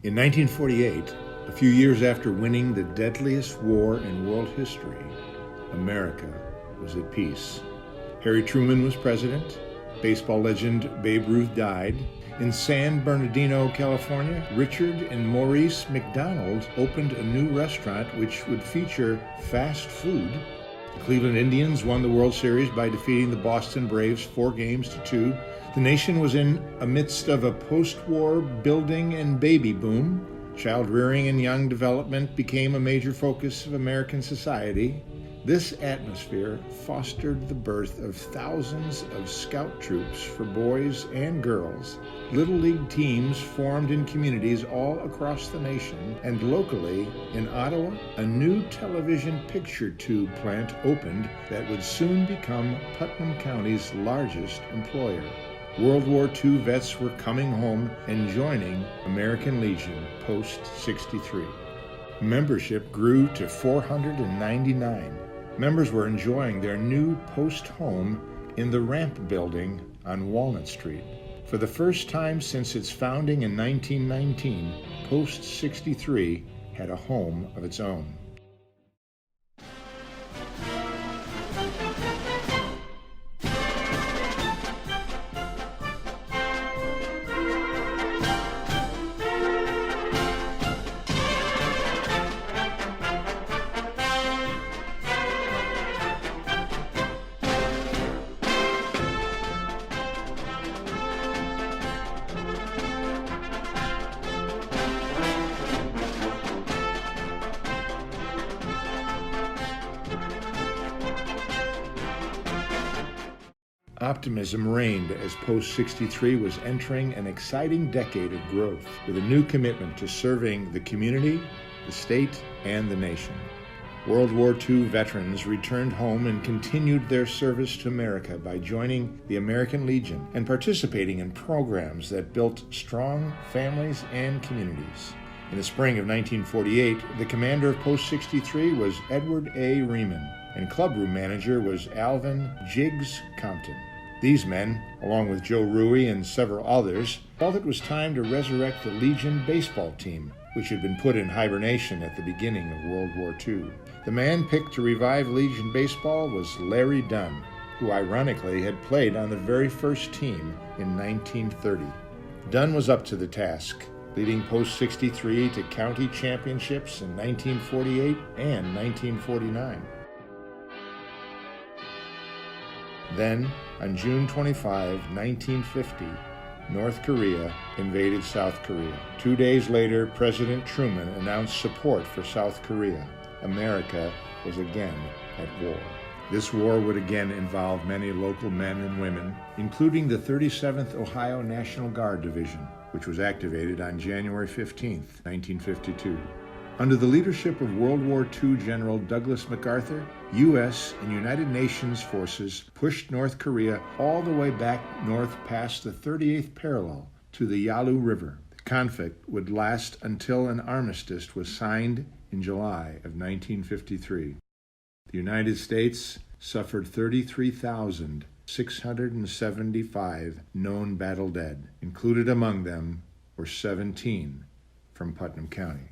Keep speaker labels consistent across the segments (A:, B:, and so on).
A: In 1948, a few years after winning the deadliest war in world history, America was at peace. Harry Truman was president. Baseball legend Babe Ruth died. In San Bernardino, California, Richard and Maurice McDonald opened a new restaurant which would feature fast food. The Cleveland Indians won the World Series by defeating the Boston Braves 4-2. The nation was in the midst of a post-war building and baby boom. Child rearing and young development became a major focus of American society. This atmosphere fostered the birth of thousands of scout troops for boys and girls. Little League teams formed in communities all across the nation, and locally in Ottawa, a new television picture tube plant opened that would soon become Putnam County's largest employer. World War II vets were coming home and joining American Legion post-63. Membership grew to 499. Members were enjoying their new post home in the Ramp Building on Walnut Street. For the first time since its founding in 1919, Post 63 had a home of its own. Optimism reigned as Post 63 was entering an exciting decade of growth with a new commitment to serving the community, the state, and the nation. World War II veterans returned home and continued their service to America by joining the American Legion and participating in programs that built strong families and communities. In the spring of 1948, the commander of Post 63 was Edward A. Riemann, and clubroom manager was Alvin Jiggs Compton. These men, along with Joe Ruey and several others, felt it was time to resurrect the Legion baseball team, which had been put in hibernation at the beginning of World War II. The man picked to revive Legion baseball was Larry Dunn, who ironically had played on the very first team in 1930. Dunn was up to the task, leading Post 63 to county championships in 1948 and 1949. Then, on June 25, 1950, North Korea invaded South Korea. 2 days later, President Truman announced support for South Korea. America was again at war. This war would again involve many local men and women, including the 37th Ohio National Guard Division, which was activated on January 15, 1952. Under the leadership of World War II General Douglas MacArthur, U.S. and United Nations forces pushed North Korea all the way back north past the 38th parallel to the Yalu River. The conflict would last until an armistice was signed in July of 1953. The United States suffered 33,675 known battle dead. Included among them were 17 from Putnam County.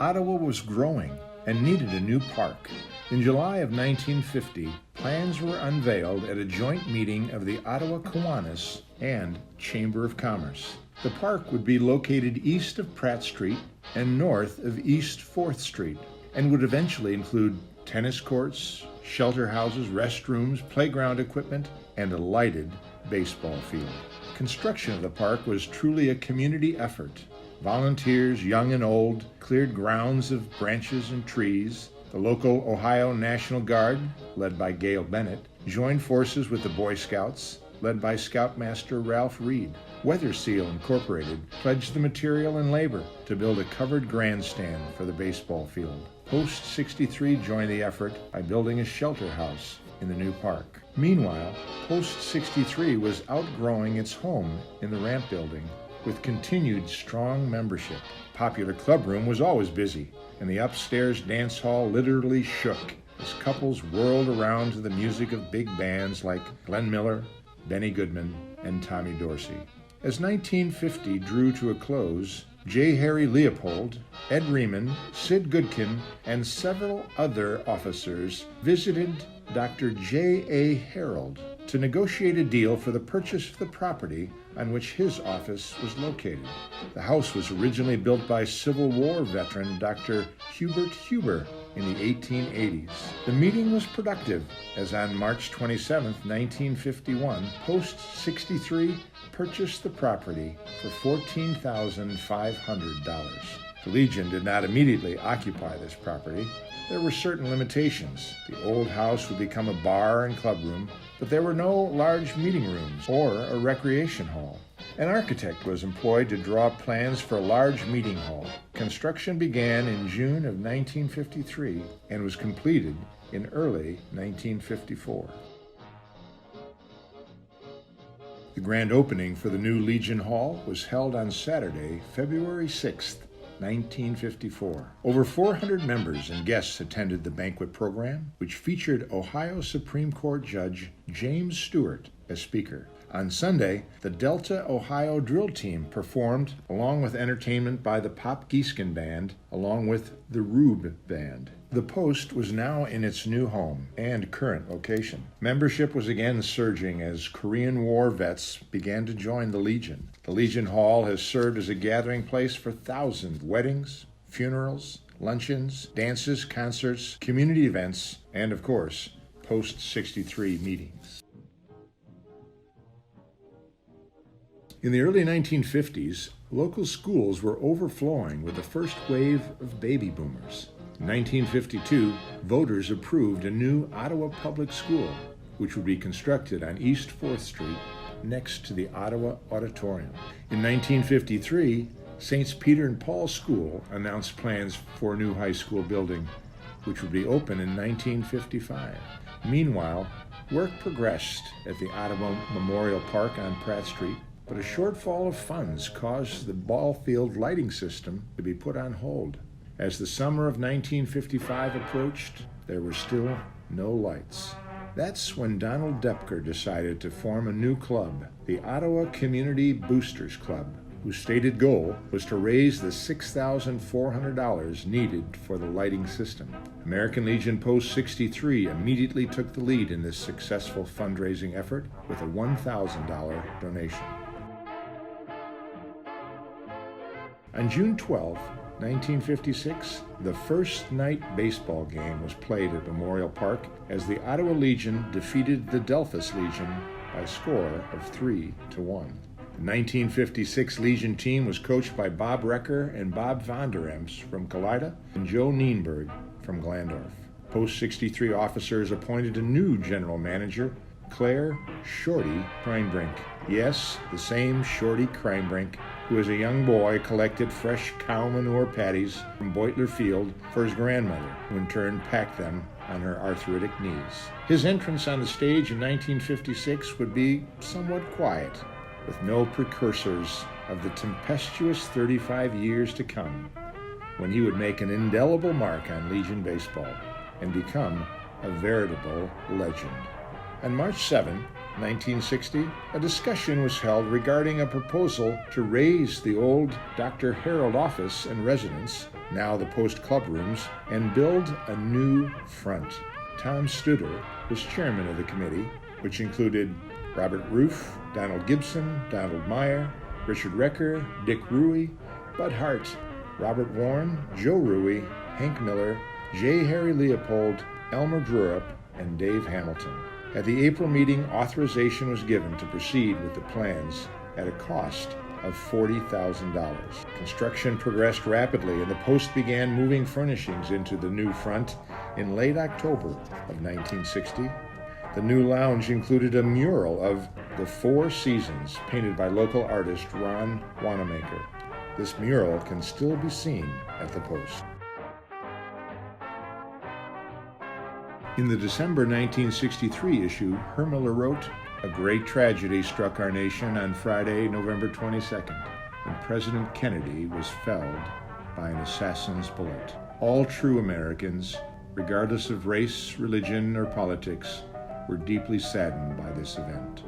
A: Ottawa was growing and needed a new park. In July of 1950, plans were unveiled at a joint meeting of the Ottawa Kiwanis and Chamber of Commerce. The park would be located east of Pratt Street and north of East 4th Street, and would eventually include tennis courts, shelter houses, restrooms, playground equipment, and a lighted baseball field. Construction of the park was truly a community effort. Volunteers, young and old, cleared grounds of branches and trees. The local Ohio National Guard, led by Gail Bennett, joined forces with the Boy Scouts, led by Scoutmaster Ralph Reed. Weather Seal Incorporated pledged the material and labor to build a covered grandstand for the baseball field. Post 63 joined the effort by building a shelter house in the new park. Meanwhile, Post 63 was outgrowing its home in the Ramp Building with continued strong membership. Popular clubroom was always busy, and the upstairs dance hall literally shook as couples whirled around to the music of big bands like Glenn Miller, Benny Goodman, and Tommy Dorsey. As 1950 drew to a close, J. Harry Leopold, Ed Riemann, Sid Goodkin, and several other officers visited Dr. J. A. Harold to negotiate a deal for the purchase of the property on which his office was located. The house was originally built by Civil War veteran Dr. Hubert Huber in the 1880s. The meeting was productive, as on March 27, 1951, Post 63 purchased the property for $14,500. The Legion did not immediately occupy this property. There were certain limitations. The old house would become a bar and clubroom, but there were no large meeting rooms or a recreation hall. An architect was employed to draw plans for a large meeting hall. Construction began in June of 1953 and was completed in early 1954. The grand opening for the new Legion Hall was held on Saturday, February 6th, 1954. Over 400 members and guests attended the banquet program, which featured Ohio Supreme Court Judge James Stewart as speaker. On Sunday, the Delta, Ohio drill team performed, along with entertainment by the Pop Giesken Band, along with the Rube Band. The Post was now in its new home and current location. Membership was again surging as Korean War vets began to join the Legion. The Legion Hall has served as a gathering place for thousands of weddings, funerals, luncheons, dances, concerts, community events, and of course, Post 63 meetings. In the early 1950s, local schools were overflowing with the first wave of baby boomers. In 1952, voters approved a new Ottawa public school, which would be constructed on East 4th Street next to the Ottawa Auditorium. In 1953, St. Peter and Paul School announced plans for a new high school building, which would be open in 1955. Meanwhile, work progressed at the Ottawa Memorial Park on Pratt Street, but a shortfall of funds caused the ball field lighting system to be put on hold. As the summer of 1955 approached, there were still no lights. That's when Donald Depker decided to form a new club, the Ottawa Community Boosters Club, whose stated goal was to raise the $6,400 needed for the lighting system. American Legion Post 63 immediately took the lead in this successful fundraising effort with a $1,000 donation. On June 12, 1956, the first night baseball game was played at Memorial Park as the Ottawa Legion defeated the Delphus Legion by a score of 3-1. The 1956 Legion team was coached by Bob Recker and Bob Van der Ems from Kalida and Joe Nienberg from Glandorf. Post 63 officers appointed a new general manager, Claire Shorty Kreinbrink. Yes, the same Shorty Kreinbrink, who as a young boy collected fresh cow manure patties from Beutler Field for his grandmother, who in turn packed them on her arthritic knees. His entrance on the stage in 1956 would be somewhat quiet, with no precursors of the tempestuous 35 years to come, when he would make an indelible mark on Legion baseball and become a veritable legend. On March 7, 1960, a discussion was held regarding a proposal to raise the old Dr. Harold office and residence, now the Post Club rooms, and build a new front. Tom Studer was chairman of the committee, which included Robert Ruth, Donald Gibson, Donald Meyer, Richard Recker, Dick Ruey, Bud Hart, Robert Warren, Joe Ruey, Hank Miller, J. Harry Leopold, Elmer Drurup, and Dave Hamilton. At the April meeting, authorization was given to proceed with the plans at a cost of $40,000. Construction progressed rapidly, and the Post began moving furnishings into the new front in late October of 1960. The new lounge included a mural of the Four Seasons, painted by local artist Ron Wanamaker. This mural can still be seen at the Post. In the December 1963 issue, Hermiller wrote, "A great tragedy struck our nation on Friday, November 22nd, when President Kennedy was felled by an assassin's bullet. All true Americans, regardless of race, religion, or politics, were deeply saddened by this event."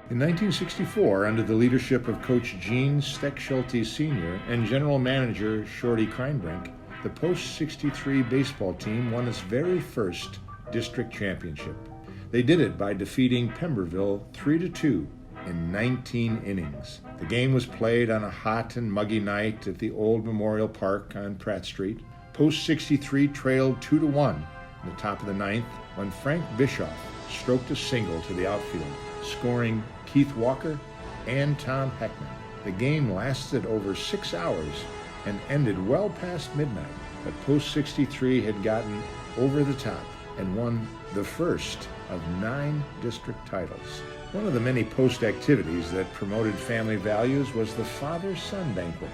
A: In 1964, under the leadership of Coach Gene Steckschulte Sr. and General Manager Shorty Kreinbrink, the Post 63 baseball team won its very first district championship. They did it by defeating Pemberville 3-2 in 19 innings. The game was played on a hot and muggy night at the old Memorial Park on Pratt Street. Post 63 trailed 2-1 in the top of the ninth when Frank Bischoff stroked a single to the outfield, scoring Keith Walker and Tom Heckman. The game lasted over 6 hours and ended well past midnight, but Post 63 had gotten over the top and won the first of 9 district titles. One of the many Post activities that promoted family values was the Father-Son Banquet.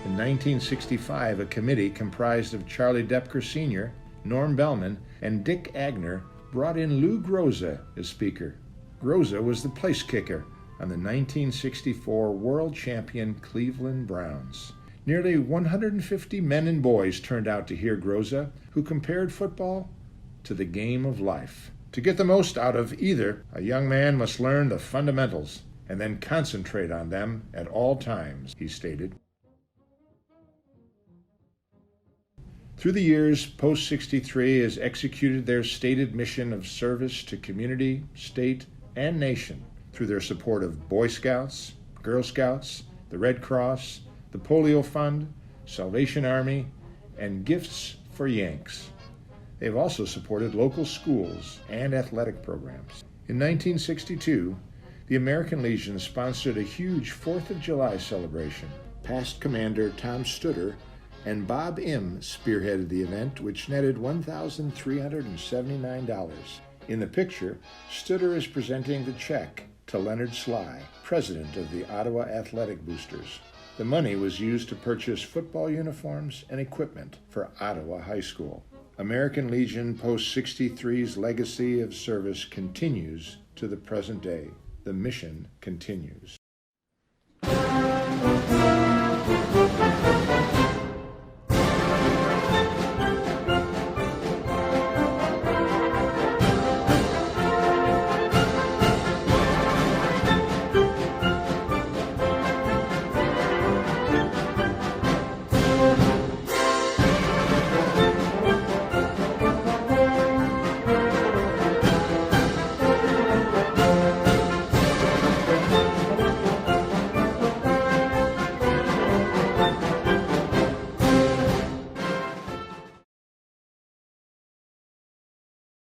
A: In 1965, a committee comprised of Charlie Depker Sr., Norm Bellman, and Dick Agner brought in Lou Groza as speaker. Groza was the place kicker on the 1964 world champion Cleveland Browns. Nearly 150 men and boys turned out to hear Groza, who compared football to the game of life. To get the most out of either, a young man must learn the fundamentals and then concentrate on them at all times, he stated. Through the years, Post 63 has executed their stated mission of service to community, state, and nation through their support of Boy Scouts, Girl Scouts, the Red Cross, the Polio Fund, Salvation Army, and Gifts for Yanks. They've also supported local schools and athletic programs. In 1962, the American Legion sponsored a huge 4th of July celebration. Past Commander Tom Stutter and Bob Im spearheaded the event, which netted $1,379. In the picture, Stutter is presenting the check to Leonard Sly, president of the Ottawa Athletic Boosters. The money was used to purchase football uniforms and equipment for Ottawa High School. American Legion Post 63's legacy of service continues to the present day. The mission continues.